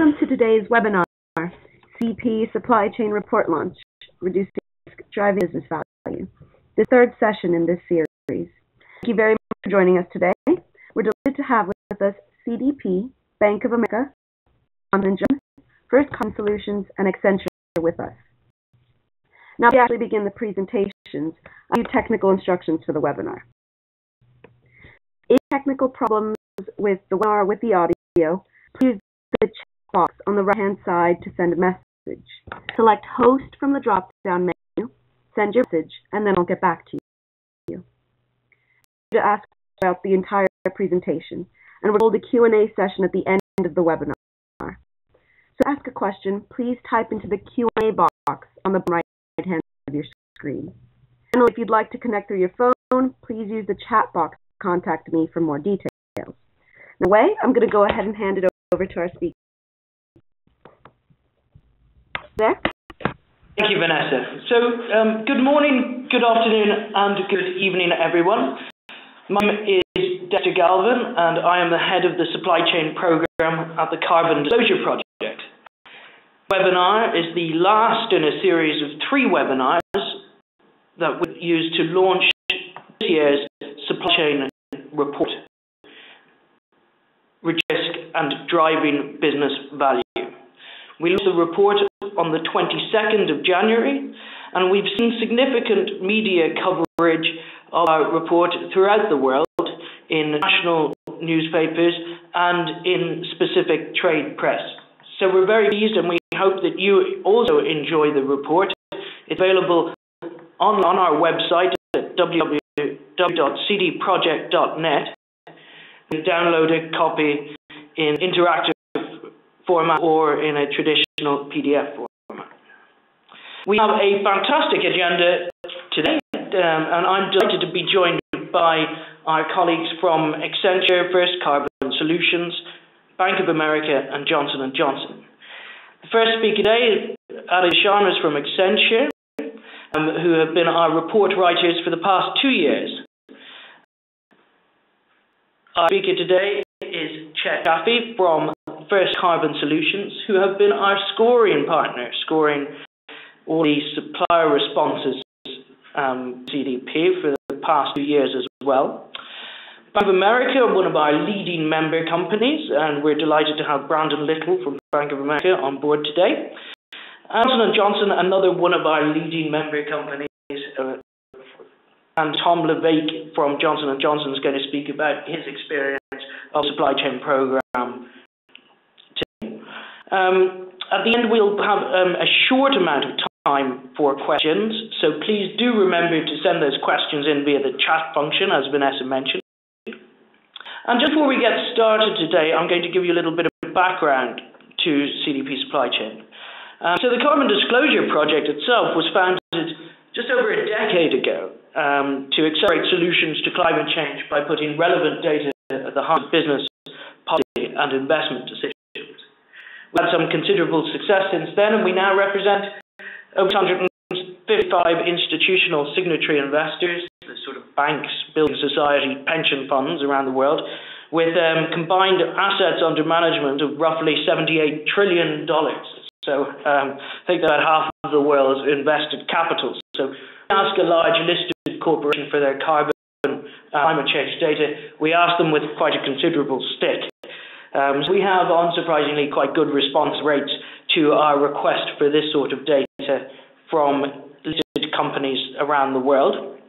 Welcome to today's webinar, CDP Supply Chain Report Launch, Reducing Risk, Driving Business Value, the third session in this series. Thank you very much for joining us today. We're delighted to have with us CDP, Bank of America, FirstCarbon Solutions, and Accenture with us. Now, we actually begin the presentations, a few technical instructions for the webinar. If technical problems with the webinar with the audio, please use the chat box on the right-hand side to send a message. Select Host from the drop-down menu, send your message, and then I'll get back to you. To ask about the entire presentation, and we'll hold a Q&A session at the end of the webinar. So to ask a question, please type into the Q&A box on the right-hand side of your screen. And if you'd like to connect through your phone, please use the chat box to contact me for more details. Anyway, I'm going to go ahead and hand it over to our speaker. There? Thank you, Vanessa. So, good morning, good afternoon, and good evening, everyone. My name is Dr. Galvin, and I am the head of the Supply Chain Program at the Carbon Disclosure Project. The webinar is the last in a series of 3 webinars that we use to launch this year's Supply Chain Report, Risk and Driving Business Value. We launched the report on the 22nd of January, and we've seen significant media coverage of our report throughout the world in national newspapers and in specific trade press. So we're very pleased, and we hope that you also enjoy the report. It's available on our website at www.cdproject.net. You can download a copy in interactive format or in a traditional PDF format. We have a fantastic agenda today, and I'm delighted to be joined by our colleagues from Accenture, FirstCarbon Solutions, Bank of America, and Johnson & Johnson. The first speaker today is Ali Sharmas from Accenture, who have been our report writers for the past 2 years. Our speaker today is Chet Chaffee from FirstCarbon Solutions, who have been our scoring partner, scoring all the supplier responses CDP for the past 2 years as well. Bank of America, one of our leading member companies, and we're delighted to have Brandon Little from Bank of America on board today. Johnson & Johnson, another one of our leading member companies, and Tom LeVake from Johnson & Johnson is going to speak about his experience of the supply chain program today. At the end, we'll have a short amount of time for questions, so please do remember to send those questions in via the chat function, as Vanessa mentioned. And just before we get started today, I'm going to give you a little bit of background to CDP Supply Chain. So the Carbon Disclosure Project itself was founded just over a decade ago to accelerate solutions to climate change by putting relevant data at the heart of business, policy, and investment decisions. We've had some considerable success since then, and we now represent over 155 institutional signatory investors, the sort of banks, building society, pension funds around the world, with combined assets under management of roughly $78 trillion. So I think about half of the world's invested capital. So we ask a large listed corporation for their carbon climate change data. We ask them with quite a considerable stick. So we have, unsurprisingly, quite good response rates to our request for this sort of data from listed companies around the world.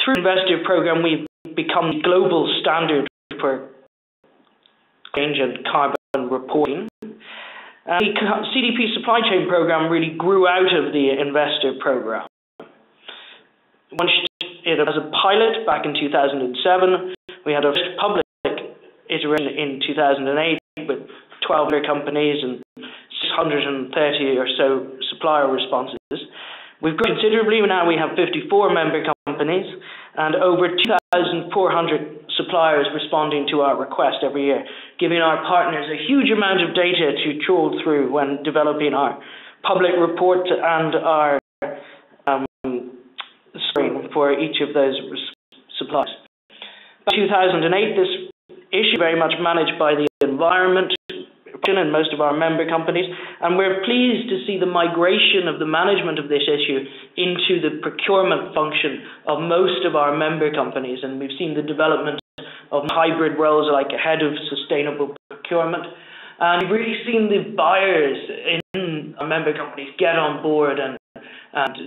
Through the investor program, we've become the global standard for change and carbon reporting. The CDP Supply Chain program really grew out of the investor program. We launched it as a pilot back in 2007. We had our first public iteration in 2008 with 12 other companies and 630 or so supplier responses. We've grown considerably. Now we have 54 member companies and over 2,400 suppliers responding to our request every year, giving our partners a huge amount of data to trawl through when developing our public report and our screen for each of those suppliers. In 2008, this issue very much managed by the environment and most of our member companies, and we're pleased to see the migration of the management of this issue into the procurement function of most of our member companies, and we've seen the development of hybrid roles like a head of sustainable procurement, and we've really seen the buyers in our member companies get on board and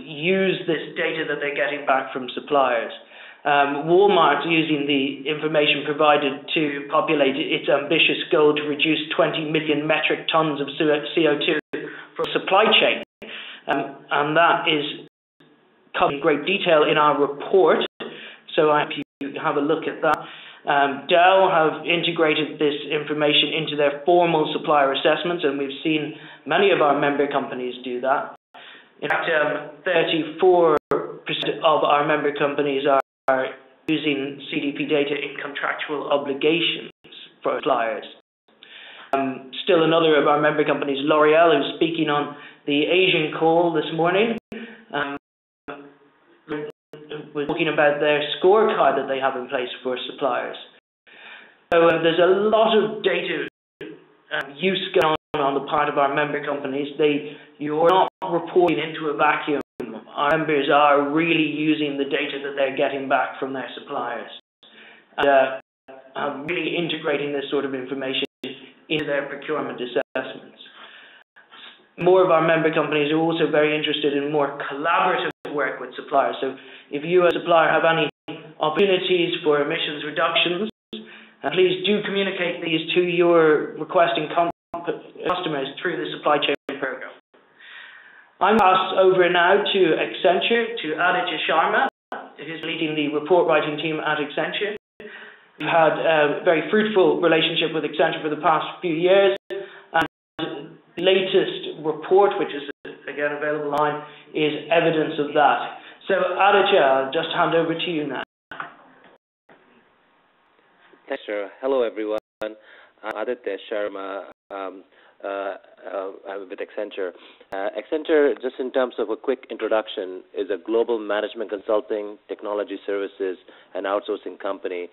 use this data that they're getting back from suppliers. Walmart using the information provided to populate its ambitious goal to reduce 20 million metric tons of CO2 from supply chain. And that is covered in great detail in our report, so I hope you have a look at that. Dell have integrated this information into their formal supplier assessments, and we've seen many of our member companies do that. In fact, 34% of our member companies are using CDP data in contractual obligations for suppliers. Still another of our member companies, L'Oreal, who's speaking on the Asian call this morning, was talking about their scorecard that they have in place for suppliers. So there's a lot of data use going on the part of our member companies. You're not reporting into a vacuum. Our members are really using the data that they're getting back from their suppliers and really integrating this sort of information into their procurement assessments. More of our member companies are also very interested in more collaborative work with suppliers. So if you as a supplier have any opportunities for emissions reductions, please do communicate these to your requesting customers through the supply chain program. I'm passed over now to Accenture, to Aditya Sharma, who's leading the report writing team at Accenture. We've had a very fruitful relationship with Accenture for the past few years, and the latest report, which is again available online, is evidence of that. So Aditya, I'll just hand over to you now. Thanks, sir. Hello, everyone. I'm Aditya Sharma. I'm with Accenture. Accenture, just in terms of a quick introduction, is a global management consulting, technology services, and outsourcing company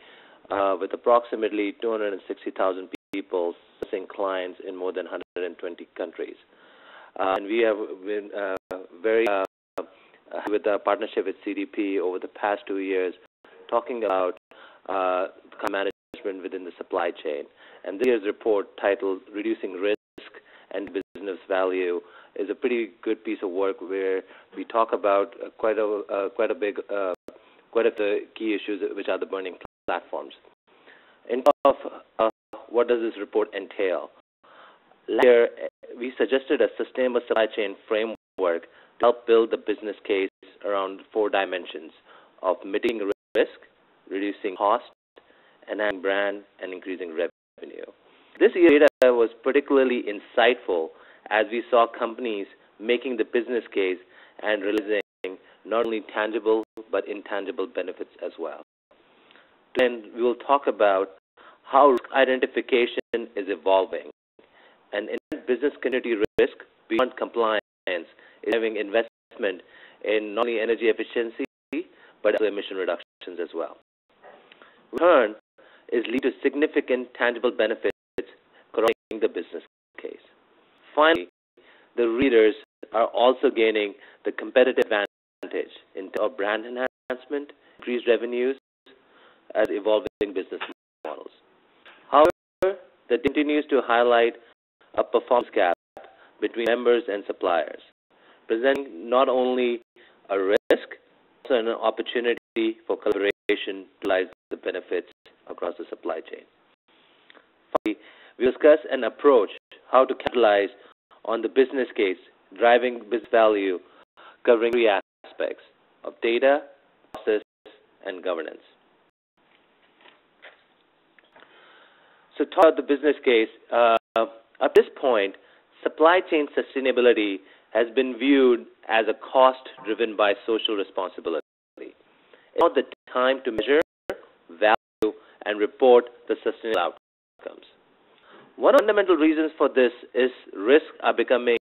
with approximately 260,000 people servicing clients in more than 120 countries. And we have been very with our partnership with CDP over the past 2 years, talking about management within the supply chain. And this year's report, titled "Reducing Risk and Business Value," is a pretty good piece of work where we talk about quite a big the key issues which are the burning platforms. In terms of what does this report entail? Last year, we suggested a sustainable supply chain framework to help build the business case around 4 dimensions of mitigating risk, reducing cost, enhancing brand, and increasing revenue. This year's data was particularly insightful as we saw companies making the business case and realizing not only tangible but intangible benefits as well. Then we will talk about how risk identification is evolving, and in business continuity risk beyond compliance is having investment in not only energy efficiency but also emission reductions as well. Return is lead to significant tangible benefits growing the business case. Finally, the readers are also gaining the competitive advantage in terms of brand enhancement, increased revenues, as evolving business models. However, that continues to highlight a performance gap between members and suppliers, presenting not only a risk, but also an opportunity for collaboration to realize the benefits across the supply chain. Finally, we discuss an approach how to capitalize on the business case, driving business value, covering 3 aspects of data, process, and governance. So talk about the business case. At this point, supply chain sustainability has been viewed as a cost driven by social responsibility. It's not the time to measure, value, and report the sustainable outcomes. One of the fundamental reasons for this is risks are becoming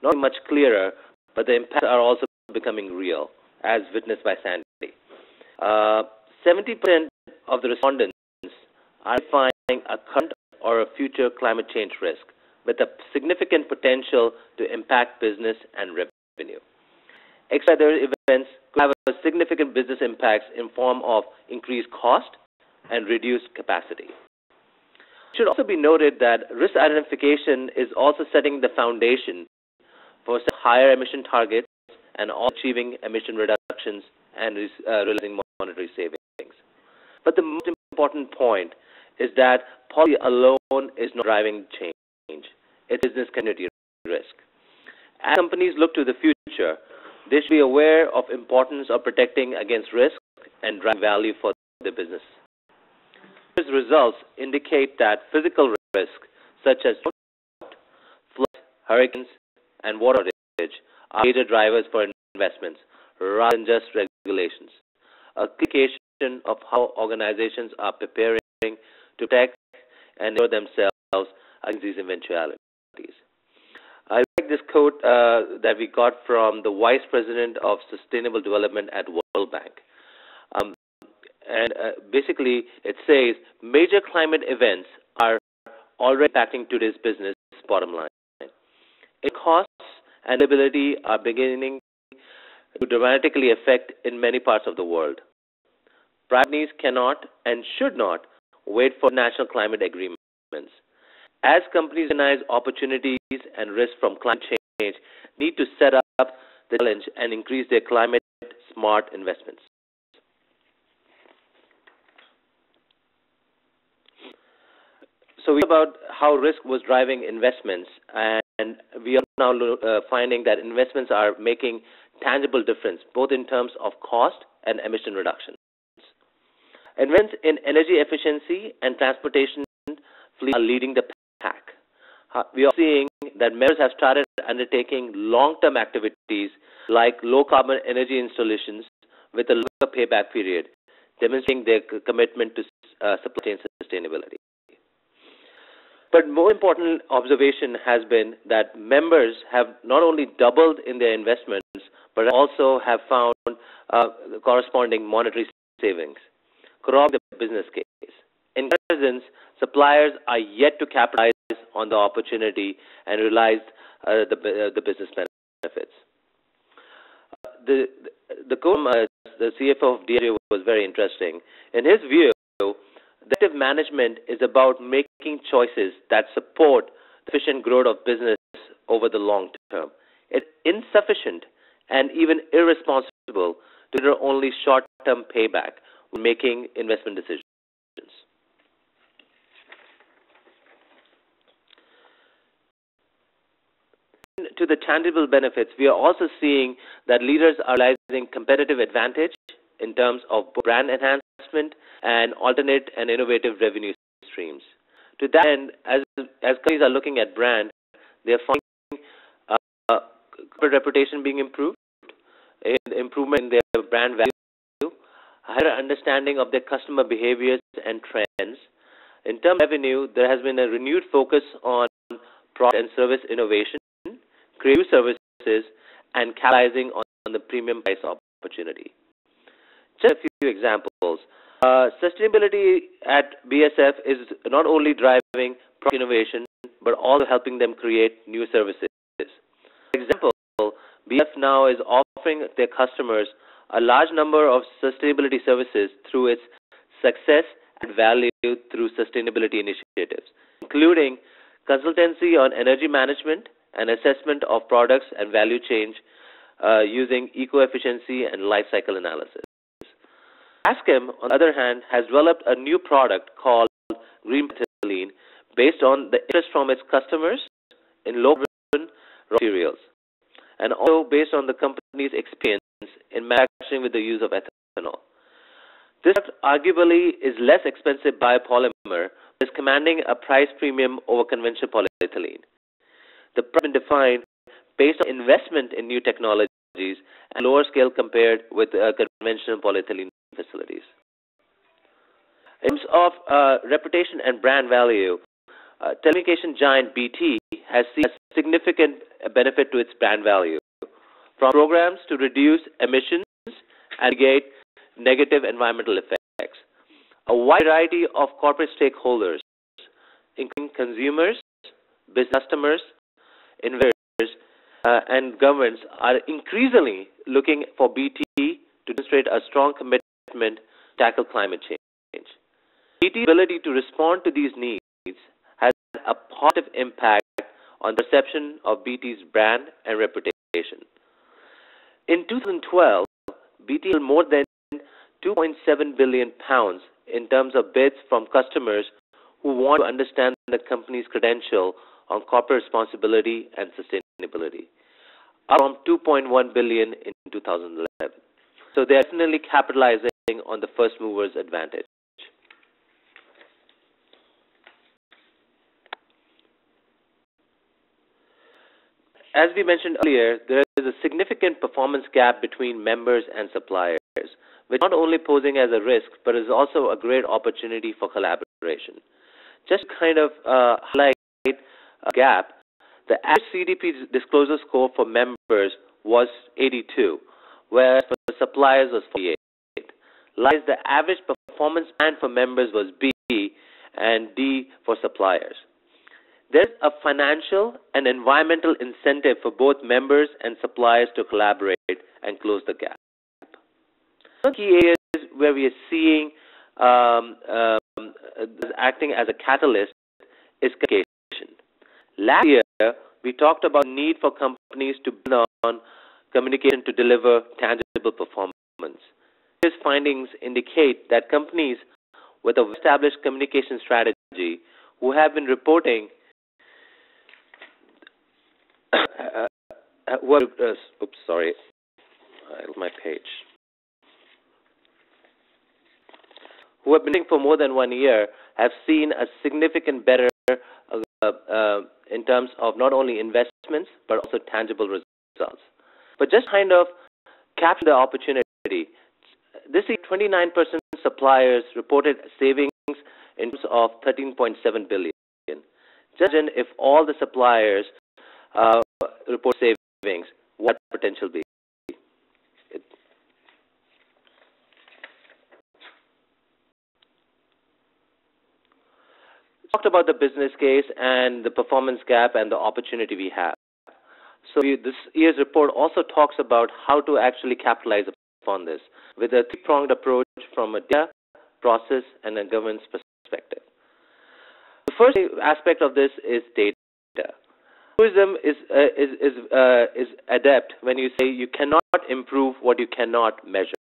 not much clearer, but the impacts are also becoming real, as witnessed by Sandy. 70% of the respondents are defining a current or a future climate change risk, with a significant potential to impact business and revenue. Extra weather events could have a significant business impacts in form of increased cost and reduced capacity. It should also be noted that risk identification is also setting the foundation for higher emission targets and all achieving emission reductions and realizing monetary savings. But the most important point is that policy alone is not driving change. It's business continuity risk. As companies look to the future, they should be aware of importance of protecting against risk and driving value for the business. These results indicate that physical risk, such as floods, hurricanes, and water outage, are major drivers for investments rather than just regulations. A indication of how organizations are preparing to protect and ensure themselves against these eventualities. I like this quote that we got from the Vice President of Sustainable Development at World Bank. Basically, it says, major climate events are already impacting today's business bottom line. Its costs and ability are beginning to dramatically affect in many parts of the world. Private companies cannot and should not wait for national climate agreements. As companies recognize opportunities and risks from climate change, need to set up the challenge and increase their climate-smart investments. So we talked about how risk was driving investments, and we are now finding that investments are making tangible difference, both in terms of cost and emission reductions. Investments in energy efficiency and transportation fleet are leading the pack. We are seeing that members have started undertaking long-term activities like low-carbon energy installations with a longer payback period, demonstrating their commitment to supply chain sustainability. But more important observation has been that members have not only doubled in their investments, but also have found corresponding monetary savings, corroborating the business case. In comparison, suppliers are yet to capitalize on the opportunity and realize the business benefits. The CFO of DRA was very interesting. In his view, active management is about making choices that support efficient growth of business over the long term. It's insufficient and even irresponsible to consider only short-term payback when making investment decisions. To the tangible benefits, we are also seeing that leaders are realizing competitive advantage in terms of brand enhancement and alternate and innovative revenue streams. To that end, as companies are looking at brand, they are finding corporate reputation being improved, improvement in their brand value, higher understanding of their customer behaviors and trends. In terms of revenue, there has been a renewed focus on product and service innovation, creative services, and capitalizing on the premium price opportunity. Just a few examples. Sustainability at BSF is not only driving product innovation, but also helping them create new services. For example, BSF now is offering their customers a large number of sustainability services through its success and value through sustainability initiatives, including consultancy on energy management and assessment of products and value chain using eco-efficiency and life cycle analysis. Ascom, on the other hand, has developed a new product called green polyethylene based on the interest from its customers in low-carbon raw materials, and also based on the company's experience in manufacturing with the use of ethanol. This product arguably is less expensive biopolymer, but is commanding a price premium over conventional polyethylene. The price has been defined based on investment in new technologies and lower scale compared with conventional polyethylene facilities. In terms of reputation and brand value, telecommunication giant BT has seen a significant benefit to its brand value, from programs to reduce emissions and mitigate negative environmental effects. A wide variety of corporate stakeholders, including consumers, business customers, investors, and governments are increasingly looking for BT to demonstrate a strong commitment to tackle climate change. BT's ability to respond to these needs has a positive impact on the perception of BT's brand and reputation. In 2012, BT held more than £2.7 billion in terms of bids from customers who want to understand the company's credential on corporate responsibility and sustainability, up from $2.1 billion in 2011. So they are definitely capitalizing on the first mover's advantage. As we mentioned earlier, there is a significant performance gap between members and suppliers, which not only posing as a risk, but is also a great opportunity for collaboration. Just kind of highlight a gap, the average CDP disclosure score for members was 82, whereas for the suppliers was 48. Likewise, the average performance band for members was B and D for suppliers. There's a financial and environmental incentive for both members and suppliers to collaborate and close the gap. One key areas where we are seeing acting as a catalyst is communication. Last year, we talked about the need for companies to build on communication to deliver tangible performance. These findings indicate that companies with a established communication strategy who have been reporting who have been doing for more than 1 year have seen a significant better in terms of not only investments but also tangible results. But just kind of capture the opportunity. This year, 29% suppliers reported savings in terms of $13.7 billion. Just imagine if all the suppliers report savings, what potential be? Talked about the business case and the performance gap and the opportunity we have. So this year's report also talks about how to actually capitalize upon this with a three-pronged approach from a data, process, and a governance perspective. The first aspect of this is data. Tourism is adept when you say you cannot improve what you cannot measure.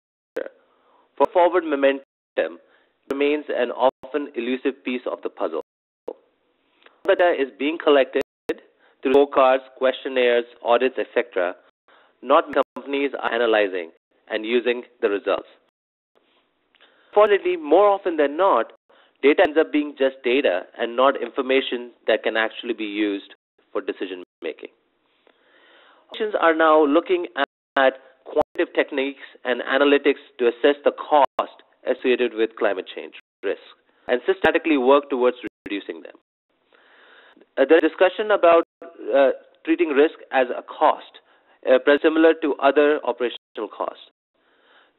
For forward momentum, remains an often elusive piece of the puzzle. Data is being collected through scorecards, questionnaires, audits, etc. Not companies are analyzing and using the results. Fortunately, more often than not, data ends up being just data and not information that can actually be used for decision making. Organizations are now looking at quantitative techniques and analytics to assess the cost associated with climate change risk and systematically work towards reducing them. There's discussion about treating risk as a cost, similar to other operational costs.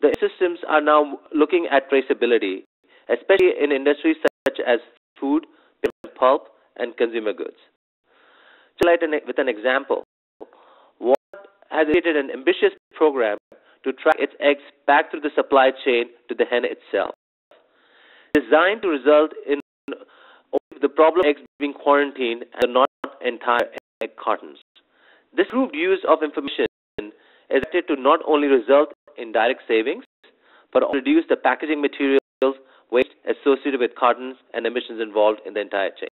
The systems are now looking at traceability, especially in industries such as food, pulp, and consumer goods. To highlight with an example, Walmart has created an ambitious program to track its eggs back through the supply chain to the hen itself, designed to result in the problem of eggs being quarantined and not entire egg cartons. This improved use of information is expected to not only result in direct savings, but also reduce the packaging materials waste associated with cartons and emissions involved in the entire chain.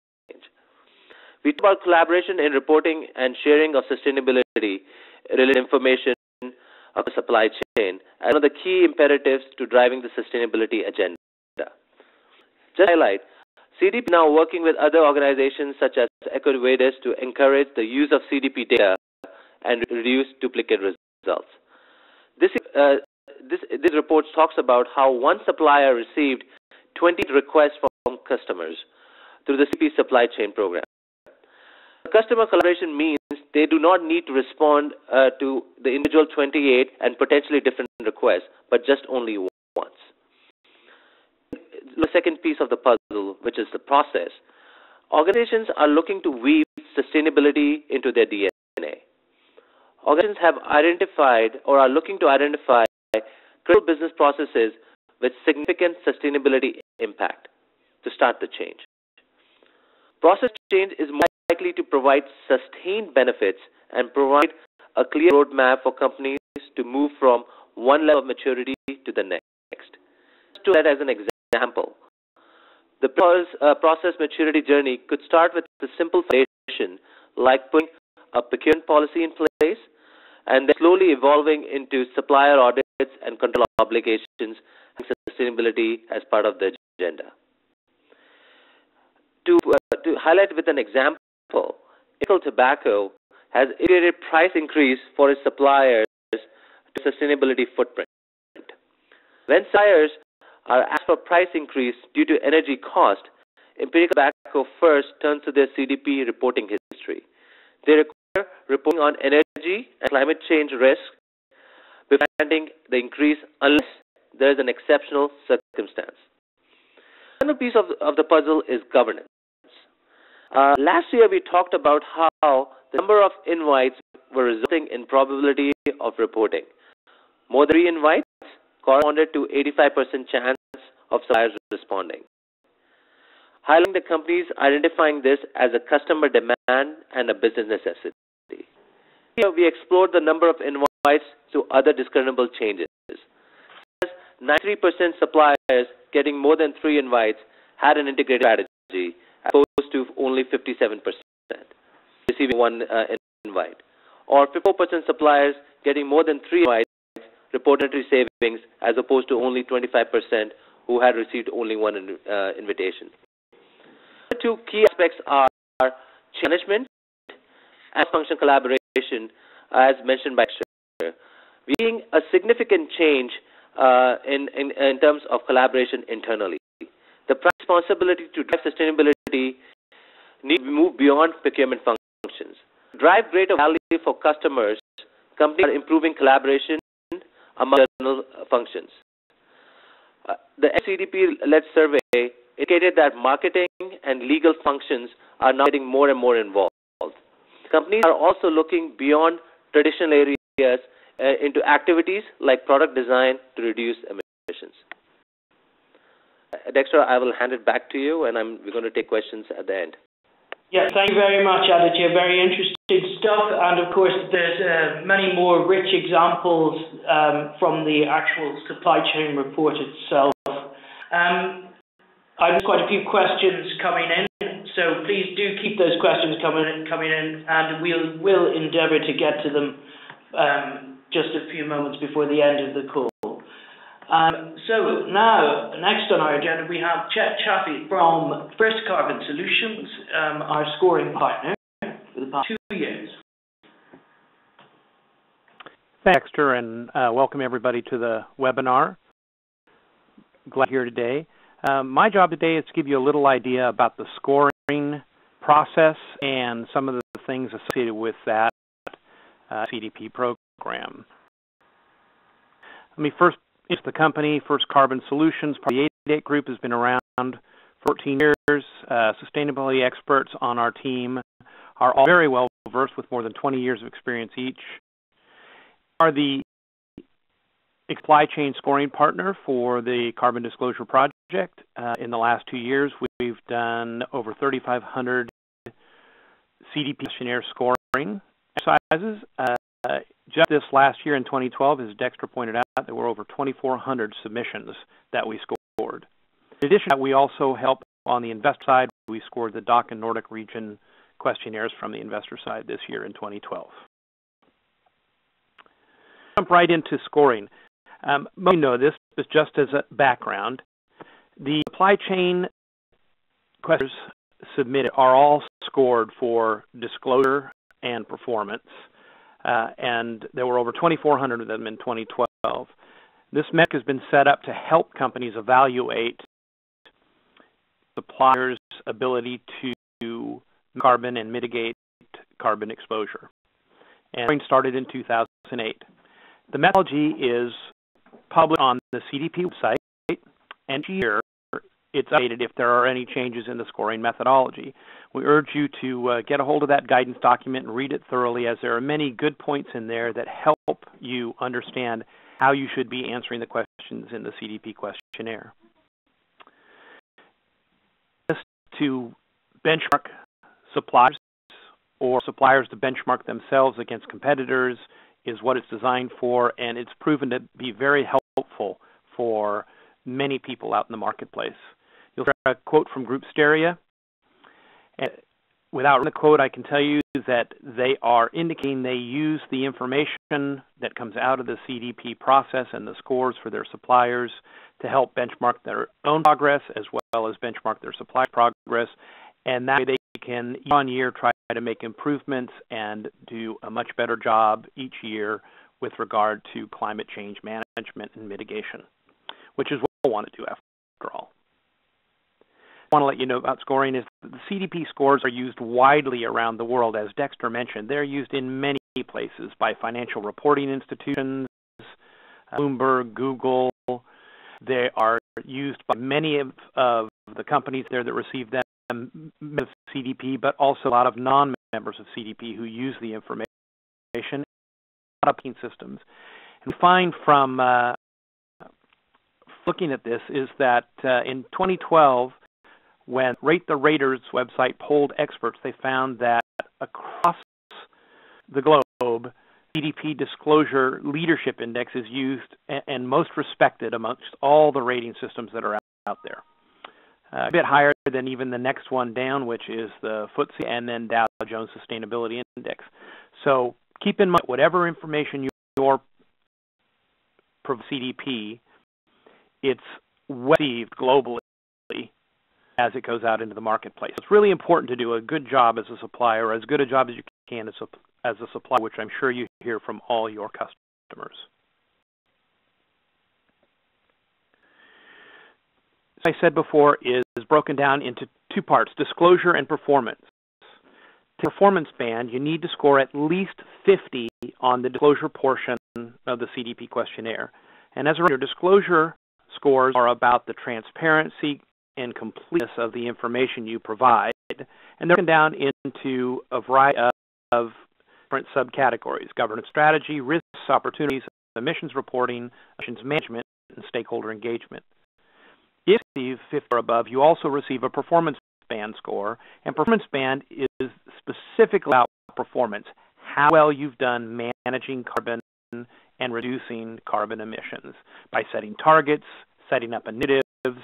We talk about collaboration in reporting and sharing of sustainability-related information of the supply chain as one of the key imperatives to driving the sustainability agenda. Just to highlight, CDP is now working with other organizations such as Ecovedis to encourage the use of CDP data and reduce duplicate results. This report talks about how one supplier received 20 requests from customers through the CDP Supply Chain program. Customer collaboration means they do not need to respond to the individual 28 and potentially different requests, but just only once. The second piece of the puzzle, which is the process, organizations are looking to weave sustainability into their DNA. Organizations have identified or are looking to identify critical business processes with significant sustainability impact to start the change. Process change is more likely to provide sustained benefits and provide a clear roadmap for companies to move from one level of maturity to the next. To that as an example, the process maturity journey could start with a simple foundation like putting a procurement policy in place and then slowly evolving into supplier audits and control obligations and sustainability as part of the agenda. To highlight with an example, Nickel Tobacco has iterated price increase for its suppliers to sustainability footprint. When suppliers are asked for price increase due to energy cost, Imperial Tobacco first turns to their CDP reporting history. They require reporting on energy and climate change risk before granting the increase unless there is an exceptional circumstance. Another piece of the puzzle is governance. Last year we talked about how the number of invites were resulting in probability of reporting. More than 3 invites corresponded to 85% chance of suppliers responding. Highlighting the companies identifying this as a customer demand and a business necessity. Here we explored the number of invites to other discernible changes. 93% suppliers getting more than 3 invites had an integrated strategy, as opposed to only 57% receiving 1 invite. Or 54% suppliers getting more than 3 invites reported savings, as opposed to only 25% who had received only 1 invitation. The 2 key aspects are management and function collaboration, as mentioned by Accenture. We're seeing a significant change in terms of collaboration internally. The responsibility to drive sustainability needs to move beyond procurement functions. To drive greater value for customers, companies are improving collaboration among internal functions. The CDP-led survey indicated that marketing and legal functions are now getting more and more involved. Companies are also looking beyond traditional areas into activities like product design to reduce emissions. Dexter, I will hand it back to you, and we're going to take questions at the end. Yeah, thank you very much, Aditya. Very interesting stuff. And of course, there's many more rich examples from the actual supply chain report itself. I've quite a few questions coming in, so please do keep those questions coming in, and we'll endeavour to get to them just a few moments before the end of the call. So now, next on our agenda, we have Chet Chaffee from FirstCarbon Solutions, our scoring partner for the past 2 years. Thanks, Dexter, and welcome everybody to the webinar. Glad you're here today. My job today is to give you a little idea about the scoring process and some of the things associated with that CDP program. Let me first introduce the company. FirstCarbon Solutions, part of the 88 Group, has been around 14 years. Sustainability experts on our team are all very well versed with more than 20 years of experience each. We are the supply chain scoring partner for the Carbon Disclosure Project. In the last 2 years, we've done over 3,500 CDP questionnaire scoring exercises. Just this last year in 2012, as Dexter pointed out, there were over 2,400 submissions that we scored. In addition to that, we also help on the investor side. We scored the DACH and Nordic region questionnaires from the investor side this year in 2012. Jump right into scoring. Most of you know this, but just as a background, the supply chain questions submitted are all scored for disclosure and performance, and there were over 2,400 of them in 2012. This metric has been set up to help companies evaluate suppliers' ability to carbon and mitigate carbon exposure. And scoring started in 2008. The methodology is published on the CDP website, and each year it's updated if there are any changes in the scoring methodology. We urge you to get a hold of that guidance document and read it thoroughly, as there are many good points in there that help you understand how you should be answering the questions in the CDP questionnaire. Just to benchmark suppliers or suppliers to benchmark themselves against competitors is what it's designed for, and it's proven to be very helpful for many people out in the marketplace. You'll hear a quote from Group Stereo. And without reading the quote, I can tell you that they are indicating they use the information that comes out of the CDP process and the scores for their suppliers to help benchmark their own progress as well as benchmark their supply progress, and that way they can year on year try to make improvements and do a much better job each year with regard to climate change management and mitigation, which is what we want to do after all. I want to let you know about scoring is the CDP scores are used widely around the world. As Dexter mentioned, they're used in many places by financial reporting institutions, Bloomberg, Google. They are used by many of the companies there that receive them of CDP, but also a lot of non-members of CDP who use the information in a lot of systems. And we find from looking at this is that in 2012, when Rate the Raters website polled experts, they found that across the globe, CDP Disclosure Leadership Index is used and most respected amongst all the rating systems that are out there. A bit higher than even the next one down, which is the FTSE and then Dow Jones Sustainability Index. So keep in mind, whatever information you're from CDP, it's received globally as it goes out into the marketplace. It's really important to do a good job as a supplier, or as good a job as you can as a supplier, which I'm sure you hear from all your customers. As I said before, is broken down into two parts, disclosure and performance. To performance band, you need to score at least 50 on the disclosure portion of the CDP questionnaire. And as a reminder, disclosure scores are about the transparency and completeness of the information you provide, and they're broken down into a variety of different subcategories: governance strategy, risks, opportunities, emissions reporting, emissions management, and stakeholder engagement. If you receive 50 or above, you also receive a performance band score, and performance band is specifically about performance, how well you've done managing carbon and reducing carbon emissions by setting targets, setting up initiatives,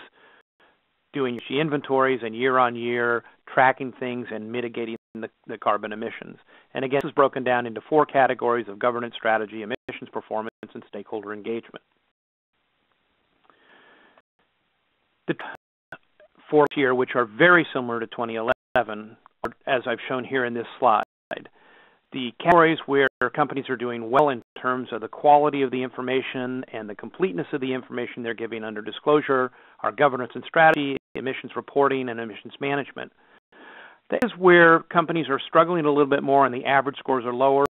doing inventories, and year on year tracking things and mitigating the carbon emissions. And again, this is broken down into four categories of governance strategy, emissions performance, and stakeholder engagement. The four here, which are very similar to 2011, as I've shown here in this slide. The categories where companies are doing well in terms of the quality of the information and the completeness of the information they're giving under disclosure are governance and strategy, emissions reporting, and emissions management. That is where companies are struggling a little bit more and the average scores are lower,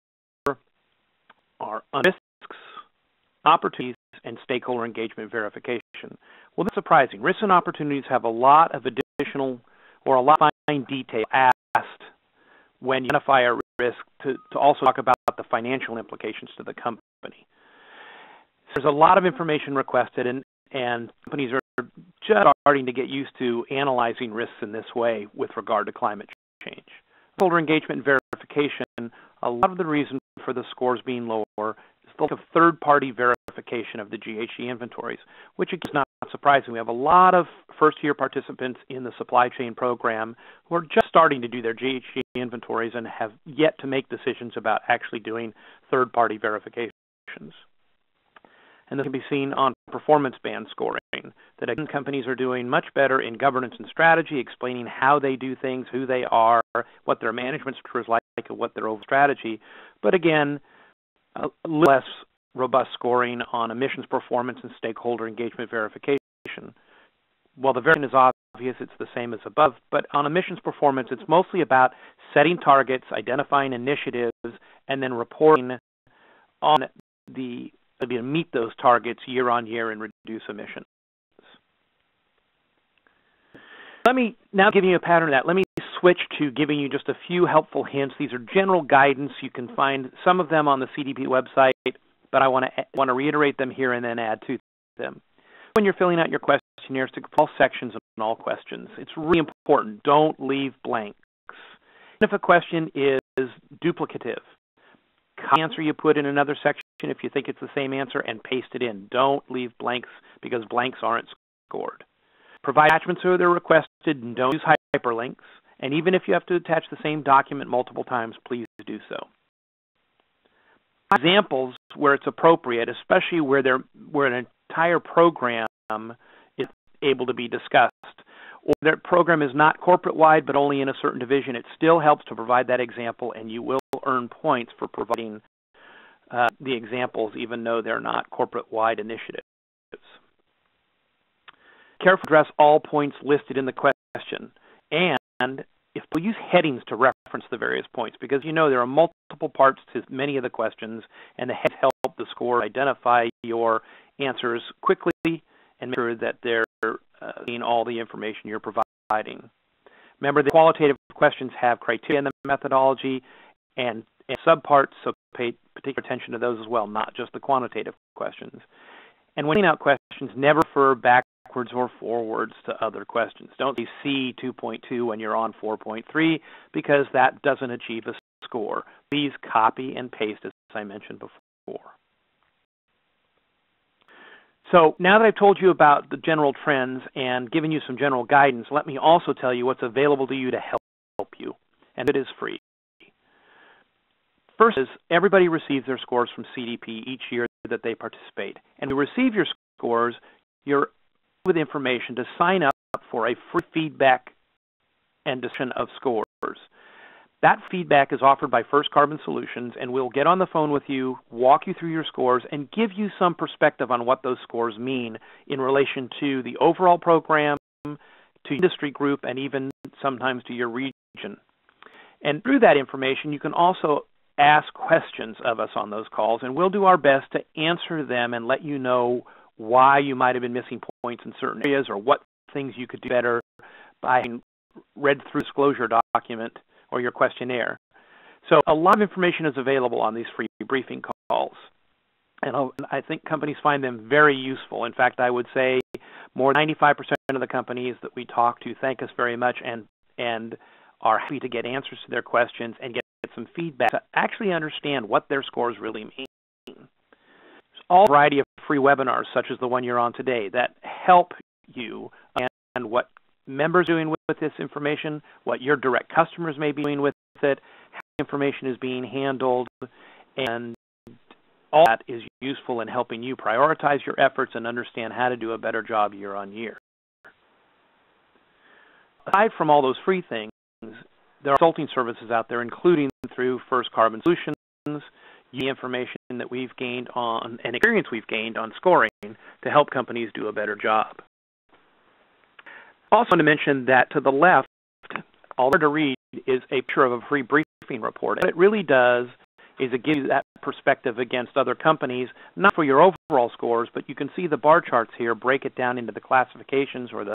are risks, opportunities, and stakeholder engagement verification. Well, that's surprising. Risks and opportunities have a lot of additional or a lot of fine detail asked when you identify a risk to also talk about the financial implications to the company. There's a lot of information requested, and companies are just starting to get used to analyzing risks in this way with regard to climate change. Stakeholder engagement and verification, a lot of the reason for the scores being lower is the lack of third-party verification of the GHG inventories, which is not surprising. We have a lot of first-year participants in the supply chain program who are just starting to do their GHG inventories and have yet to make decisions about actually doing third-party verifications. And this can be seen on performance band scoring, that again, companies are doing much better in governance and strategy, explaining how they do things, who they are, what their management structure is like, and what their overall strategy. But again, a little less robust scoring on emissions performance and stakeholder engagement verification. While the variation is obvious, it's the same as above, but on emissions performance, it's mostly about setting targets, identifying initiatives, and then reporting on the ability to meet those targets year on year and reduce emissions. Let me now give you a pattern of that. Let me switch to giving you just a few helpful hints. These are general guidance. You can find some of them on the CDP website, but I want to reiterate them here and then add to them. When you're filling out your questionnaires, to all sections and all questions, it's really important. Don't leave blanks. If a question is duplicative, copy the answer you put in another section if you think it's the same answer and paste it in. Don't leave blanks because blanks aren't scored. Provide attachments where they're requested and don't use hyperlinks. And even if you have to attach the same document multiple times, please do so. Examples where it's appropriate, especially where an entire program is able to be discussed, or their program is not corporate-wide but only in a certain division, it still helps to provide that example, and you will earn points for providing the examples even though they're not corporate-wide initiatives. Carefully address all points listed in the question, and if we use headings to reference the various points, because you know there are multiple parts to many of the questions, and the heads help the score identify your answers quickly and make sure that they're seeing all the information you're providing. Remember, the qualitative questions have criteria in the methodology and subparts, so pay particular attention to those as well, not just the quantitative questions. And when filling out questions, never refer backwards or forwards to other questions. Don't say C 2.2 when you're on 4.3 because that doesn't achieve a score. Please copy and paste as I mentioned before. So now that I've told you about the general trends and given you some general guidance, let me also tell you what's available to you to help you, and it is free. First is everybody receives their scores from CDP each year that they participate. And to receive your scores, you're with information to sign up for a free feedback and discussion of scores. That feedback is offered by FirstCarbon Solutions, and we'll get on the phone with you, walk you through your scores, and give you some perspective on what those scores mean in relation to the overall program, to industry group, and even sometimes to your region. And through that information, you can also ask questions of us on those calls, and we'll do our best to answer them and let you know why you might have been missing points in certain areas or what things you could do better by having read through the disclosure document or your questionnaire. So a lot of information is available on these free briefing calls, and I think companies find them very useful. In fact, I would say more than 95% of the companies that we talk to thank us very much and are happy to get answers to their questions and get some feedback to actually understand what their scores really mean. There's all a variety of free webinars, such as the one you're on today, that help you and what members are doing with this information, what your direct customers may be doing with it, how information is being handled, and all that is useful in helping you prioritize your efforts and understand how to do a better job year on year. Aside from all those free things, there are consulting services out there, including through FirstCarbon Solutions, the information that we've gained on and experience we've gained on scoring to help companies do a better job. I also want to mention that to the left, all there to read is a picture of a free briefing report. What it really does is it gives you that perspective against other companies, not for your overall scores, but you can see the bar charts here break it down into the classifications or the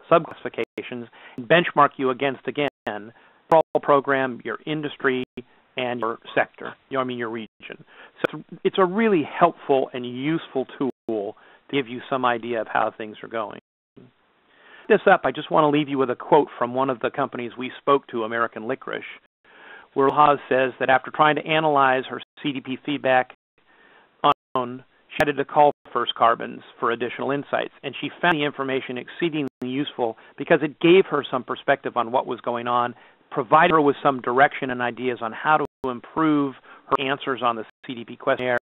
sub-classifications and benchmark you against, again, your program, your industry, and your sector, your region. So it's a really helpful and useful tool to give you some idea of how things are going. This up, I just want to leave you with a quote from one of the companies we spoke to, American Licorice, where Haas says that after trying to analyze her CDP feedback on, she had to call FirstCarbons for additional insights, and she found the information exceedingly useful because it gave her some perspective on what was going on, provided her with some direction and ideas on how to improve her answers on the CDP questionnaire,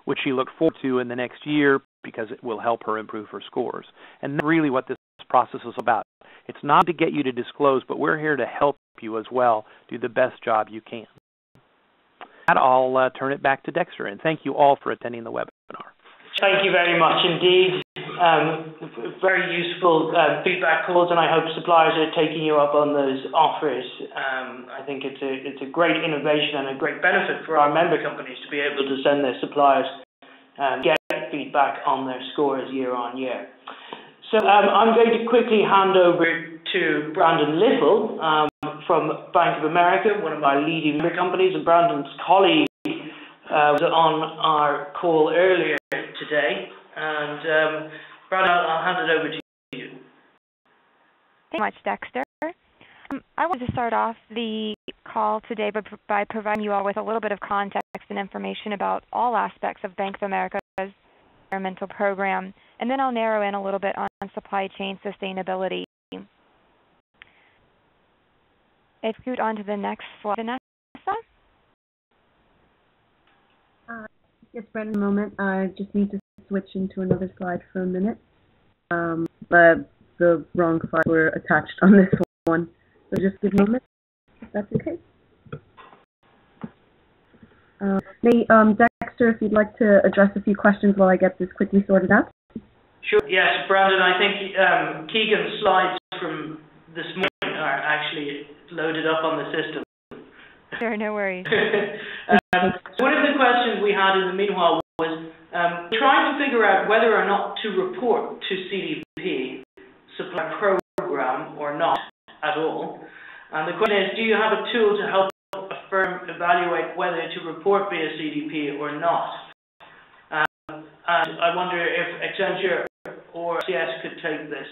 which she looked forward to in the next year because it will help her improve her scores. And that's really what this process is about. It's not to get you to disclose, but we're here to help you as well do the best job you can. I'll turn it back to Dexter, and thank you all for attending the webinar. Thank you very much indeed. Very useful feedback calls, and I hope suppliers are taking you up on those offers. I think it's a great innovation and a great benefit for our member companies to be able to send their suppliers get feedback on their scores year on year. So I'm going to quickly hand over to to Brandon Little from Bank of America, one of our leading companies, and Brandon's colleague was on our call earlier today. And Brandon, I'll hand it over to you. Thank you much, Dexter. I want to start off the call today by providing you all with a little bit of context and information about all aspects of Bank of America's environmental program, and then I'll narrow in a little bit on supply chain sustainability. If you go on to the next slide, Vanessa. Yes, Brandon, a moment. I just need to switch into another slide for a minute. But the wrong slides were attached on this one. So just give me a moment, if that's okay. Dexter, if you'd like to address a few questions while I get this quickly sorted out. Sure. Yes, Brandon, I think Keegan's slides from this morning are actually loaded up on the system. Sure, no worries. One of the questions we had in the meanwhile was trying to figure out whether or not to report to CDP Supply Program or not at all. And the question is, do you have a tool to help a firm evaluate whether to report via CDP or not? And I wonder if Accenture or CS could take this.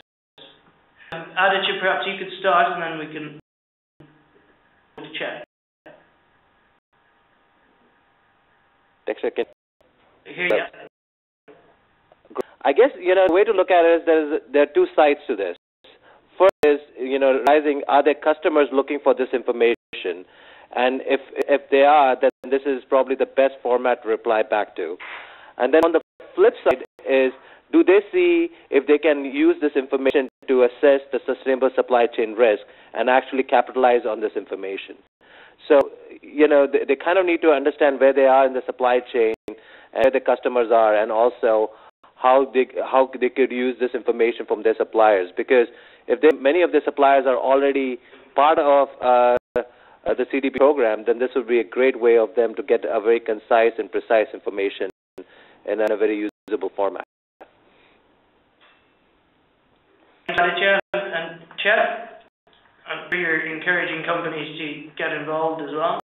Aditya, perhaps you could start and then we can check. Dexter, can Here, yeah. I guess, the way to look at it is there are two sides to this. First is, realizing, are there customers looking for this information? And if they are, then this is probably the best format to reply back to. And then on the flip side is, do they see if they can use this information to assess the sustainable supply chain risk and actually capitalize on this information? So, they kind of need to understand where they are in the supply chain and where the customers are, and also how they could use this information from their suppliers. Because if many of the suppliers are already part of the CDP program, then this would be a great way of them to get a very concise and precise information in a very usable format. Aditya and Chet, I'm sure you're encouraging companies to get involved as well.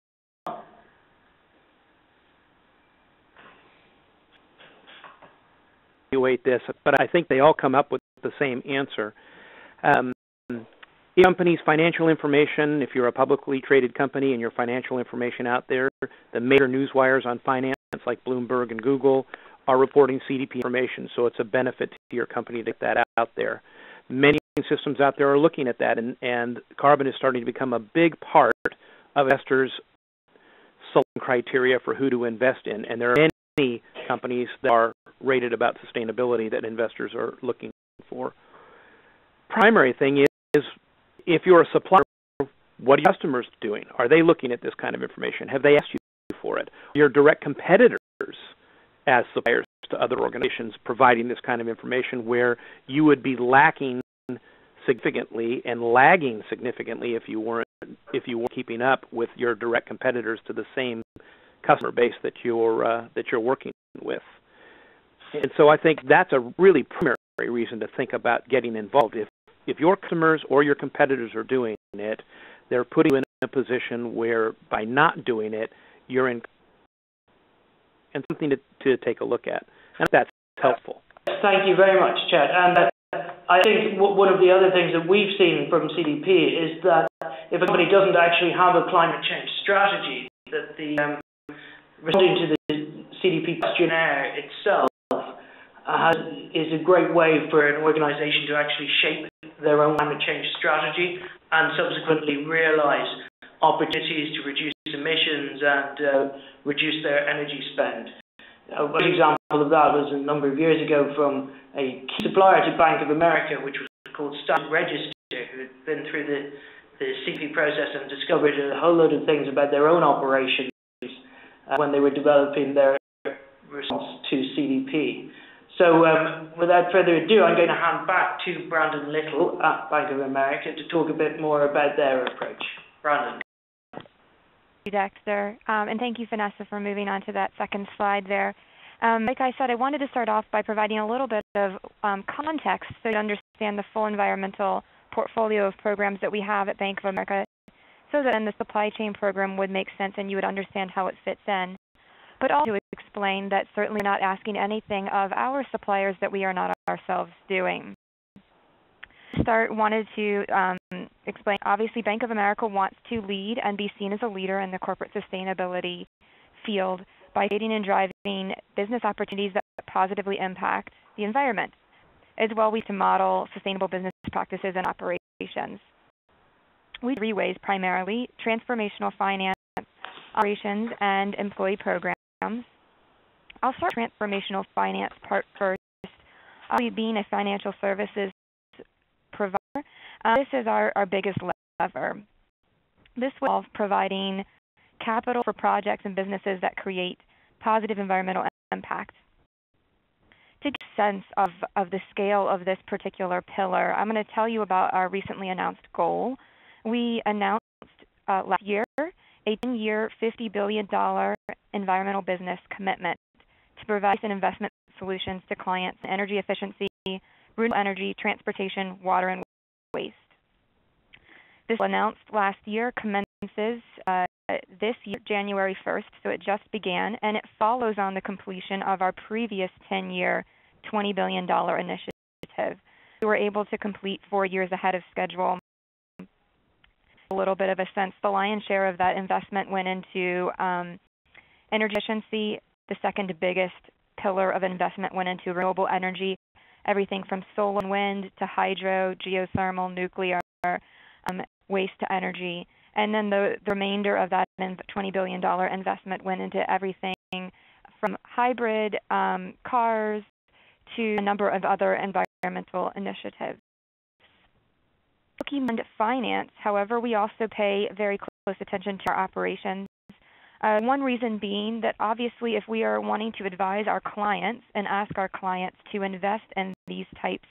Evaluate this, but I think they all come up with the same answer. Companies' financial information, if you're a publicly traded company and your financial information out there, the major newswires on finance like Bloomberg and Google are reporting CDP information, so it's a benefit to your company to get that out there. Many systems out there are looking at that, and carbon is starting to become a big part of investors' selection criteria for who to invest in, and there are many companies that are rated about sustainability that investors are looking for. Primary thing is, if you're a supplier, what are your customers doing? Are they looking at this kind of information? Have they asked you for it? Your direct competitors as suppliers to other organizations providing this kind of information, where you would be lacking significantly and lagging significantly if you weren't keeping up with your direct competitors to the same customer base that you're working with. And so I think that's a really primary reason to think about getting involved. If your customers or your competitors are doing it, they're putting you in a position where by not doing it, you're in, and something to take a look at. And that's helpful. Thank you very much, Chet. And I think one of the other things that we've seen from CDP is that if a company doesn't actually have a climate change strategy, that the responding to the CDP questionnaire itself is a great way for an organization to actually shape their own climate change strategy and subsequently realize opportunities to reduce emissions and reduce their energy spend. One example of that was a number of years ago from a key supplier to Bank of America, which was called Standard Register, who had been through the CDP process and discovered a whole load of things about their own operations when they were developing their response to CDP. So without further ado, I'm going to hand back to Brandon Little at Bank of America to talk a bit more about their approach. Brandon. Thank you, Dexter. And thank you, Vanessa, for moving on to that second slide there. Like I said, I wanted to start off by providing a little bit of context so you understand the full environmental portfolio of programs that we have at Bank of America so that then the supply chain program would make sense and you would understand how it fits in. But also to explain that certainly we're not asking anything of our suppliers that we are not ourselves doing. Wanted to explain, obviously Bank of America wants to lead and be seen as a leader in the corporate sustainability field by creating and driving business opportunities that positively impact the environment, as well as to model sustainable business practices and operations. We do 3 ways primarily: transformational finance, operations, and employee programs. I'll start with transformational finance part first. Being a financial services provider, this is our biggest lever. This will involve providing capital for projects and businesses that create positive environmental impact. To get a sense of the scale of this particular pillar, I'm going to tell you about our recently announced goal. We announced last year a 10-year, $50 billion environmental business commitment to provide an investment solutions to clients in energy efficiency, renewable energy, transportation, water, and waste. This was announced last year, commences this year, January 1st, so it just began, and it follows on the completion of our previous 10-year, $20 billion initiative. We were able to complete 4 years ahead of schedule. A little bit of a sense, the lion's share of that investment went into energy efficiency. The second biggest pillar of investment went into renewable energy, everything from solar and wind to hydro, geothermal, nuclear, waste to energy. And then the remainder of that $20 billion investment went into everything from hybrid cars to a number of other environmental initiatives. Looking at finance, however, we also pay very close attention to our operations. One reason being that obviously if we are wanting to advise our clients and ask our clients to invest in these types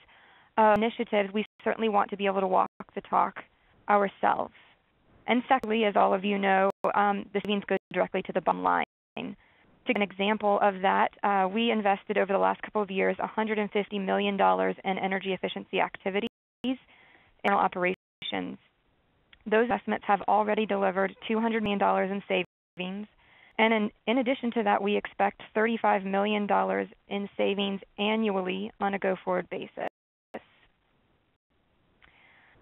of initiatives, we certainly want to be able to walk the talk ourselves. And secondly, as all of you know, the savings go directly to the bottom line. To give an example of that, we invested over the last couple of years $150 million in energy efficiency activities in our operations. Those investments have already delivered $200 million in savings, and in addition to that, we expect $35 million in savings annually on a go-forward basis.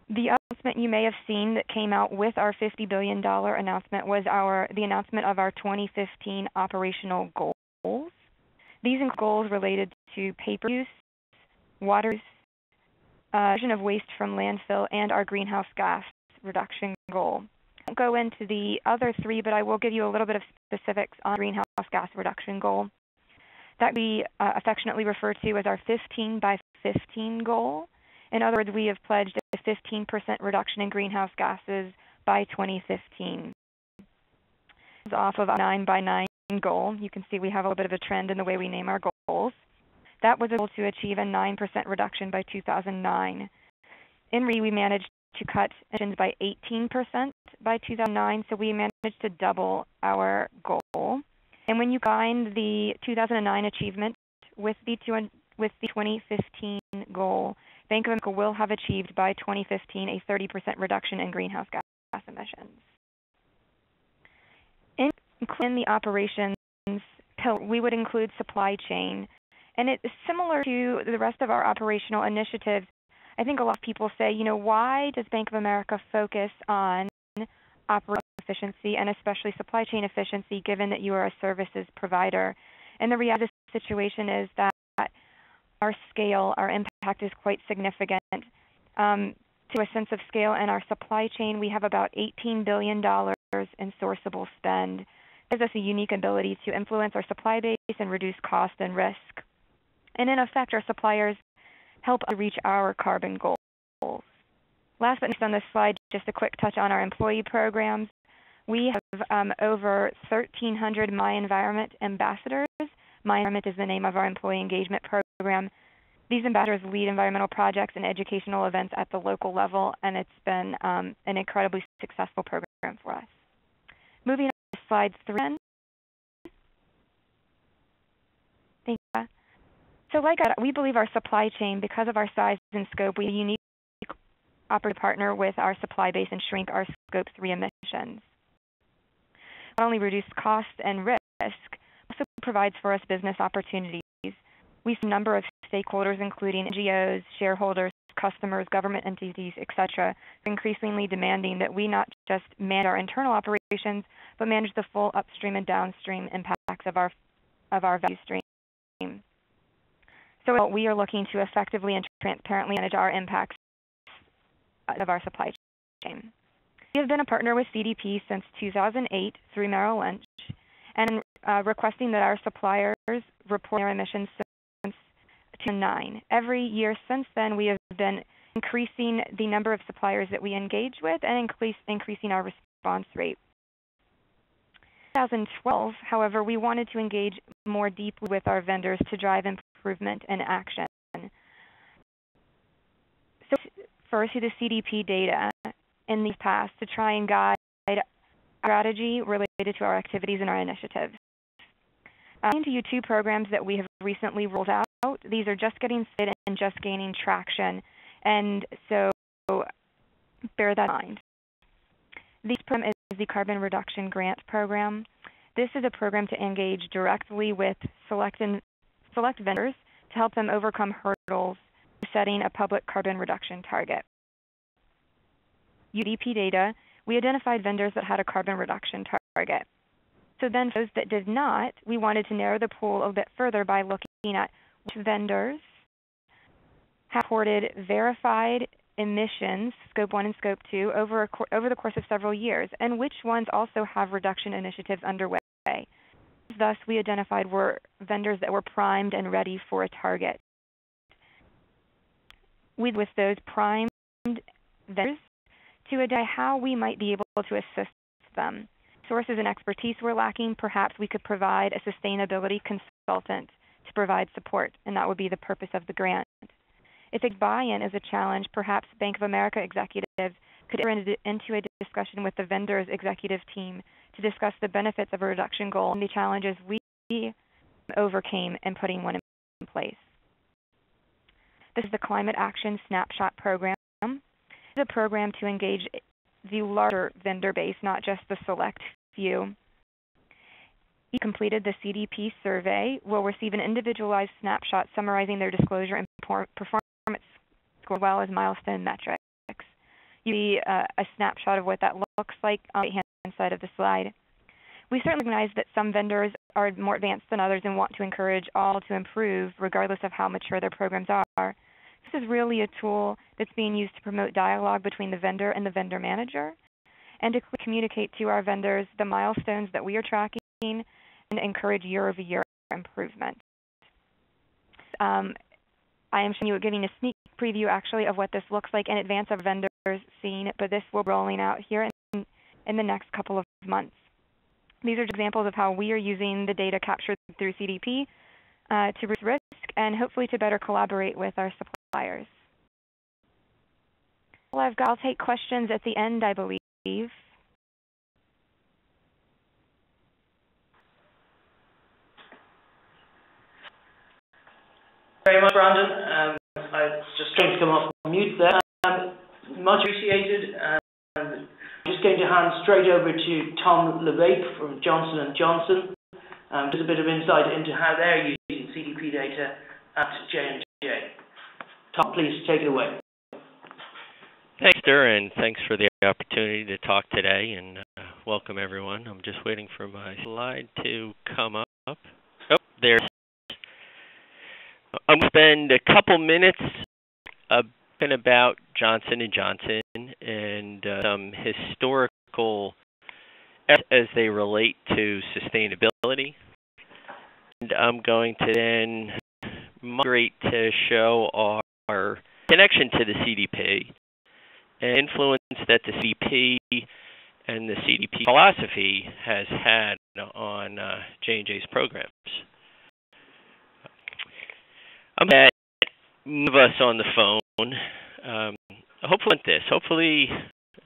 The announcement you may have seen that came out with our $50 billion announcement was the announcement of our 2015 operational goals. These include goals related to paper use, water use, reduction of waste from landfill, and our greenhouse gas reduction goal. I won't go into the other 3, but I will give you a little bit of specifics on greenhouse gas reduction goal that we affectionately refer to as our 15 by 15 goal. In other words, we have pledged a 15% reduction in greenhouse gases by 2015. This is off of a 9 by 9 goal. You can see we have a little bit of a trend in the way we name our goals. That was able to achieve a 9% reduction by 2009. In we managed to cut emissions by 18% by 2009, so we managed to double our goal. And when you combine the 2009 achievement with the 2015 goal, Bank of America will have achieved by 2015 a 30% reduction in greenhouse gas emissions. In the operations pillar, we would include supply chain. And it's similar to the rest of our operational initiatives. I think a lot of people say, why does Bank of America focus on operational efficiency and especially supply chain efficiency given that you are a services provider? And the reality of the situation is that our scale, our impact is quite significant. To a sense of scale in our supply chain, we have about $18 billion in sourceable spend. It gives us a unique ability to influence our supply base and reduce cost and risk. And in effect, our suppliers help us reach our carbon goals. Last but not least on this slide, just a quick touch on our employee programs. We have over 1,300 My Environment ambassadors. My Environment is the name of our employee engagement program. These ambassadors lead environmental projects and educational events at the local level, and it's been an incredibly successful program for us. Moving on to slide 3. Thank you. So we believe our supply chain, because of our size and scope, we have a unique operate partner with our supply base and shrink our Scope 3 emissions. Not only reduce cost and risk, also provides for us business opportunities. We see a number of stakeholders, including NGOs, shareholders, customers, government entities, etc., increasingly demanding that we not just manage our internal operations, but manage the full upstream and downstream impacts of our value stream. So we are looking to effectively and transparently manage our impacts of our supply chain. We have been a partner with CDP since 2008 through Merrill Lynch, and requesting that our suppliers report their emissions since 2009. Every year since then, we have been increasing the number of suppliers that we engage with and increasing our response rate. In 2012, however, we wanted to engage more deeply with our vendors to drive improvement and action. So first, to the CDP data in the past to try and guide our strategy related to our activities and our initiatives. To you two programs that we have recently rolled out. These are just getting started and just gaining traction, and so bear that in mind. This program is the Carbon Reduction Grant Program. This is a program to engage directly with select vendors to help them overcome hurdles to setting a public carbon reduction target. UDP data, we identified vendors that had a carbon reduction target. So then those that did not, we wanted to narrow the pool a bit further by looking at which vendors have reported verified emissions, Scope 1 and Scope 2, over the course of several years, and which ones also have reduction initiatives underway. Thus, we identified vendors that were primed and ready for a target. With those primed vendors to identify how we might be able to assist them. Sources and expertise were lacking. Perhaps we could provide a sustainability consultant to provide support, and that would be the purpose of the grant. If a buy-in is a challenge, perhaps Bank of America executives could enter into a discussion with the vendor's executive team to discuss the benefits of a reduction goal and the challenges we overcame in putting one in place. This is the Climate Action Snapshot Program. This is a program to engage the larger vendor base, not just the select few. Who completed the CDP survey will receive an individualized snapshot summarizing their disclosure and performance score as well as milestone metrics. You see a snapshot of what that looks like on the right-hand side of the slide. We certainly recognize that some vendors are more advanced than others and want to encourage all to improve regardless of how mature their programs are. This is really a tool that's being used to promote dialogue between the vendor and the vendor manager and to communicate to our vendors the milestones that we are tracking and encourage year-over-year improvement. I am showing you, giving a sneak preview actually of what this looks like in advance of vendors seeing it, but this will be rolling out here in the next couple of months. These are examples of how we are using the data captured through CDP to reduce risk and hopefully to better collaborate with our suppliers. Well, I'll take questions at the end, I believe. Very much, Brandon. I was just trying to come off mute there. Much appreciated. I'm just going to hand straight over to Tom LeBake from Johnson & Johnson. Just a bit of insight into how they're using CDP data at J&J. Tom, please take it away. Thanks, Dexter, and thanks for the opportunity to talk today, and welcome everyone. I'm just waiting for my slide to come up. Oh, there. I'm going to spend a couple minutes talking about Johnson & Johnson and some historical as they relate to sustainability. And I'm going to then migrate to show our connection to the CDP and influence that the CDP and the CDP philosophy has had on J&J's programs. I'm going to move us on the phone. Hopefully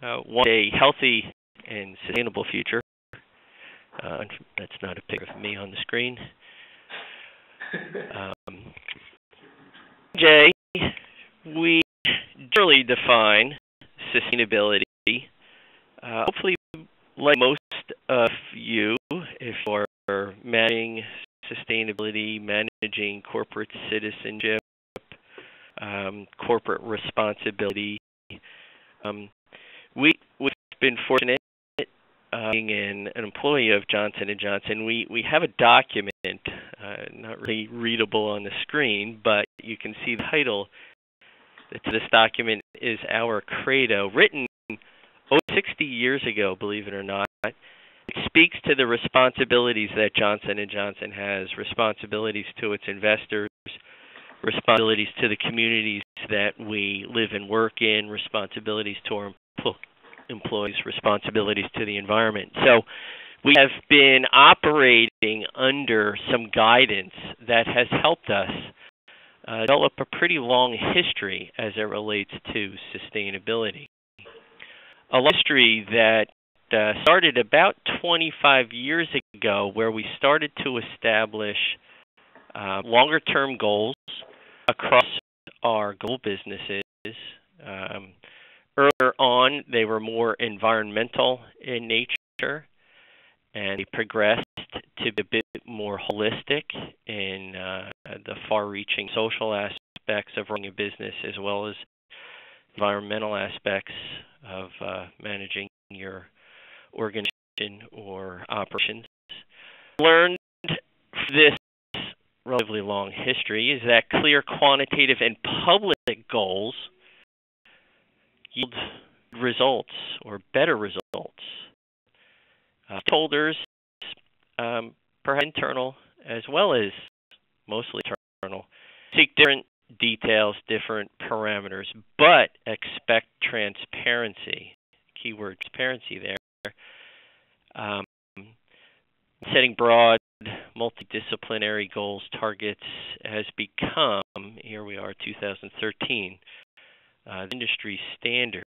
want a healthy and sustainable future. That's not a picture of me on the screen. J, we generally define sustainability. Hopefully, like most of you, if you are managing sustainability, managing corporate citizenship, corporate responsibility, we've been fortunate being an employee of Johnson & Johnson. We have a document, not really readable on the screen, but you can see the title to this document is Our Credo, written over 60 years ago, believe it or not. It speaks to the responsibilities that Johnson & Johnson has, responsibilities to its investors, responsibilities to the communities that we live and work in, responsibilities to our employees, responsibilities to the environment. So we have been operating under some guidance that has helped us develop a pretty long history as it relates to sustainability. A history that started about 25 years ago, where we started to establish longer-term goals across our global businesses. Earlier on, they were more environmental in nature, and they progressed to be a bit more holistic in the far-reaching social aspects of running a business, as well as environmental aspects of managing your organization or operations. Learned this relatively long history is that clear quantitative and public goals yield results or better results. Stakeholders, perhaps internal as well as mostly internal, seek different details, different parameters, but expect transparency. Keyword transparency there. Setting broad, multidisciplinary goals, targets has become, here we are, 2013, the industry standard.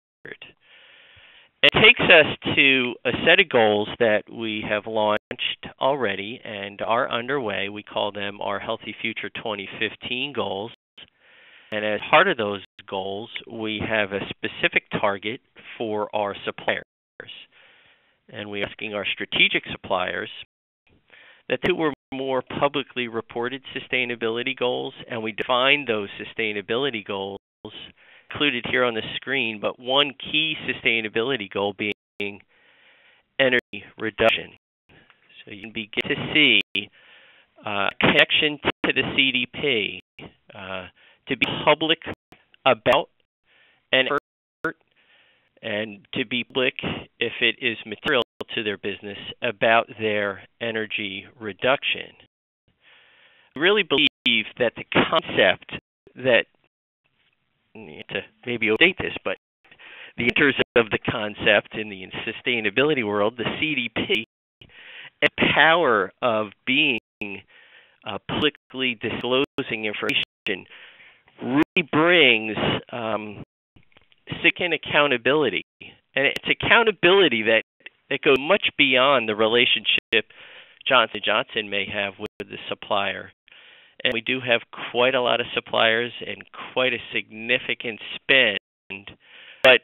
It takes us to a set of goals that we have launched already and are underway. We call them our Healthy Future 2015 goals. And as part of those goals, we have a specific target for our suppliers. And we're asking our strategic suppliers that two were more publicly reported sustainability goals, and we define those sustainability goals included here on the screen, but one key sustainability goal being energy reduction. So you can begin to see a connection to the CDP, to be public about an effort, and to be public, if it is material to their business, about their energy reduction. I really believe that the concept that, to maybe update this, but the enters of the concept in the sustainability world, the CDP, and power of being publicly disclosing information really brings significant accountability. And it's accountability that goes much beyond the relationship Johnson & Johnson may have with the supplier. And we do have quite a lot of suppliers and quite a significant spend, but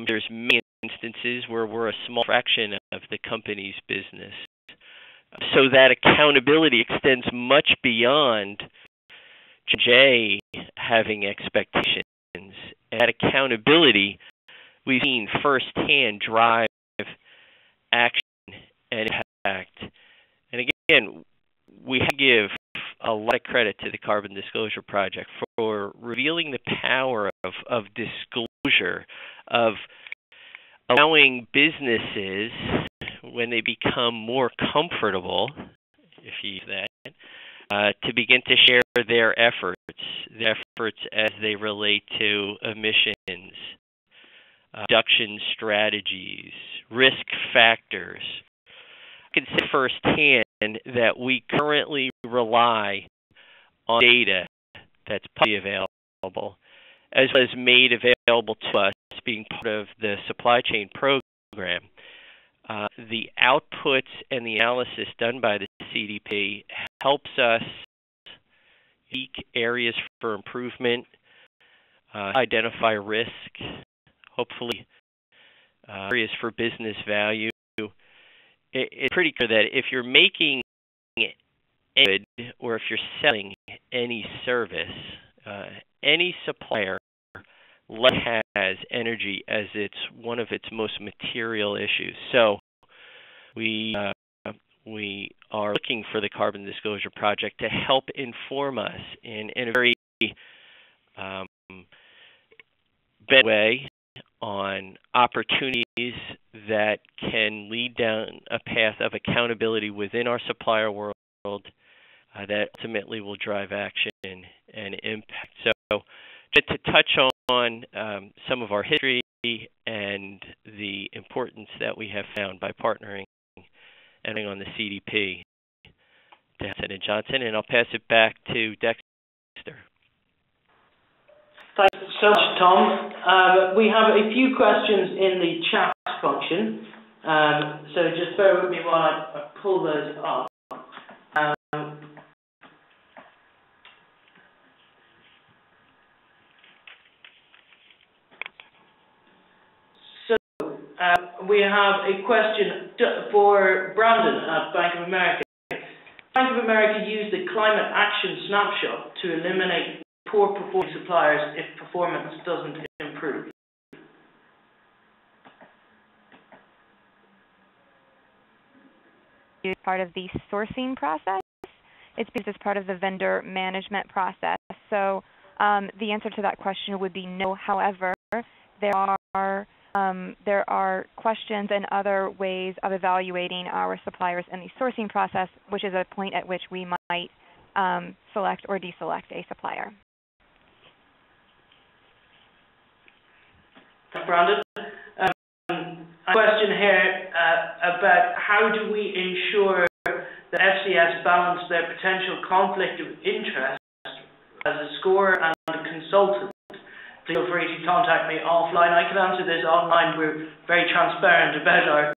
there's many instances where we're a small fraction of the company's business. So that accountability extends much beyond J having expectations. And that accountability we've seen firsthand drive action and impact. And again, we give a lot of credit to the Carbon Disclosure Project for revealing the power of disclosure, of allowing businesses, when they become more comfortable, if you use that, to begin to share their efforts as they relate to emissions, reduction strategies, risk factors. I can say firsthand that we currently rely on data that's publicly available, as well as made available to us being part of the supply chain program. The outputs and the analysis done by the CDP helps us seek areas for improvement, identify risk, hopefully areas for business value. It's pretty clear that if you're making any good or if you're selling any service, any supplier has energy as one of its most material issues. So we are looking for the Carbon Disclosure Project to help inform us in a very better way on opportunities that can lead down a path of accountability within our supplier world that ultimately will drive action and impact. So just to touch on some of our history and the importance that we have found by partnering and on the CDP to Johnson & Johnson, and I'll pass it back to Dexter. Thanks so much, Tom. We have a few questions in the chat function, so just bear with me while I pull those up. We have a question for Brandon at Bank of America. Bank of America used the climate action snapshot to eliminate poor performing suppliers if performance doesn't improve. It's part of the sourcing process. It's because it's part of the vendor management process. So the answer to that question would be no. However, there are questions and other ways of evaluating our suppliers in the sourcing process, which is a point at which we might select or deselect a supplier. Brandon, a question here about how do we ensure that FCS balance their potential conflict of interest as a scorer and a consultant. Feel free to contact me offline. I can answer this online. We're very transparent about our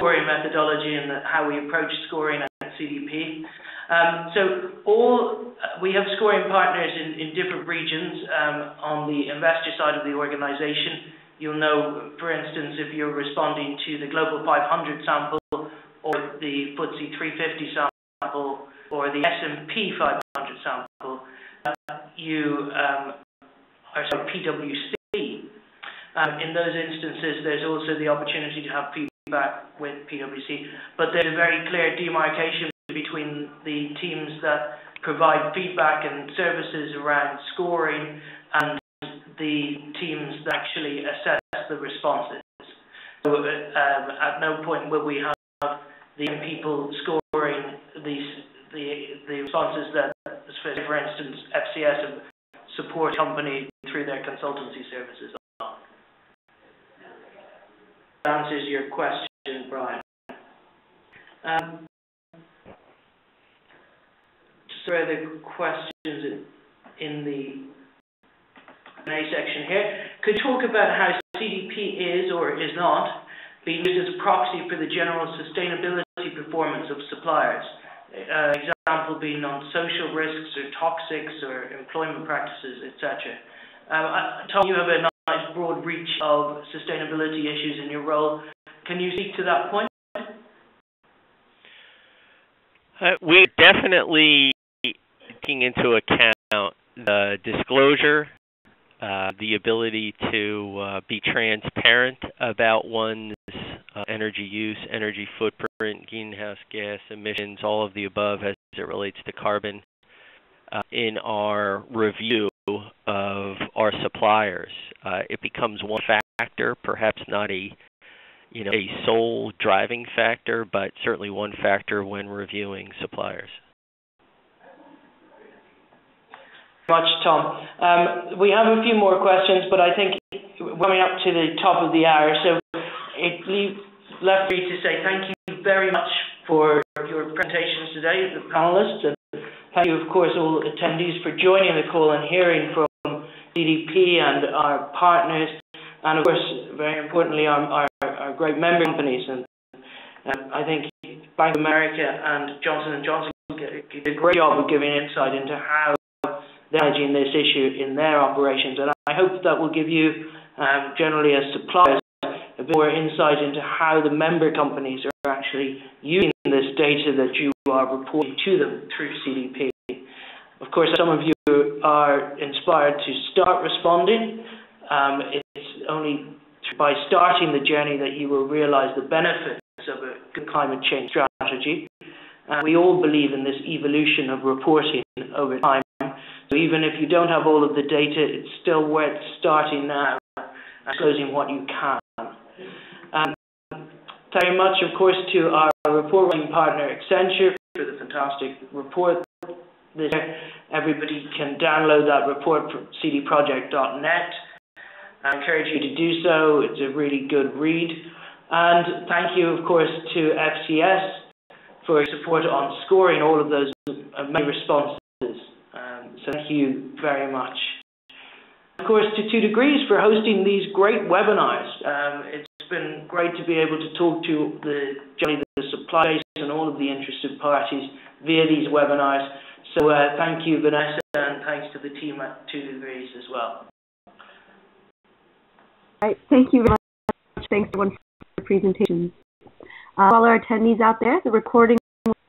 scoring methodology and how we approach scoring at CDP. We have scoring partners in different regions on the investor side of the organization. You'll know, for instance, if you're responding to the Global 500 sample or the FTSE 350 sample or the S&P 500 sample, you are PwC. In those instances, there's also the opportunity to have feedback with PwC, but there's a very clear demarcation between the teams that provide feedback and services around scoring and the teams that actually assess the responses. So at no point will we have the people scoring the responses that, for instance, FCS support company through their consultancy services. That answers your question, Brian. Just further questions in the Q&A section here. Could you talk about how CDP is or is not being used as a proxy for the general sustainability performance of suppliers? Example being on social risks or toxics or employment practices, etc. Tom, you have a nice broad reach of sustainability issues in your role. Can you speak to that point? We're definitely taking into account the disclosure, the ability to be transparent about one's energy use, energy footprint, greenhouse gas emissions, all of the above as it relates to carbon in our review of our suppliers. It becomes one factor, perhaps not a sole driving factor, but certainly one factor when reviewing suppliers. Much, Tom. We have a few more questions, but I think we're coming up to the top of the hour, so it left me to say thank you very much for your presentations today, the panelists, and thank you, of course, all attendees for joining the call and hearing from CDP and our partners, and of course, very importantly, our great member companies. And I think Bank of America and Johnson & Johnson did a great job of giving insight into how they're managing this issue in their operations. And I hope that will give you, generally as suppliers, a bit more insight into how the member companies are actually using this data that you are reporting to them through CDP. Of course, some of you are inspired to start responding. It's only by starting the journey that you will realize the benefits of a good climate change strategy. We all believe in this evolution of reporting over time. So even if you don't have all of the data, it's still worth starting now and disclosing what you can. Thank you very much, of course, to our report writing partner, Accenture, for the fantastic report. Everybody can download that report from cdproject.net. I encourage you to do so. It's a really good read. And thank you, of course, to FCS for support on scoring all of those many responses. So thank you very much. Of course, to 2 Degrees for hosting these great webinars. It's been great to be able to talk to the supply base and all of the interested parties via these webinars. So thank you, Vanessa, and thanks to the team at 2 Degrees as well. All right, thank you very much. Thanks everyone for the presentations. All our attendees out there, the recording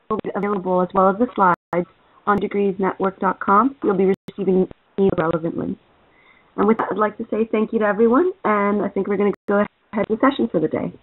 will be available as well as the slides on degreesnetwork.com. You'll be receiving any relevant links. And with that, I'd like to say thank you to everyone, and I think we're going to go ahead with the session for the day.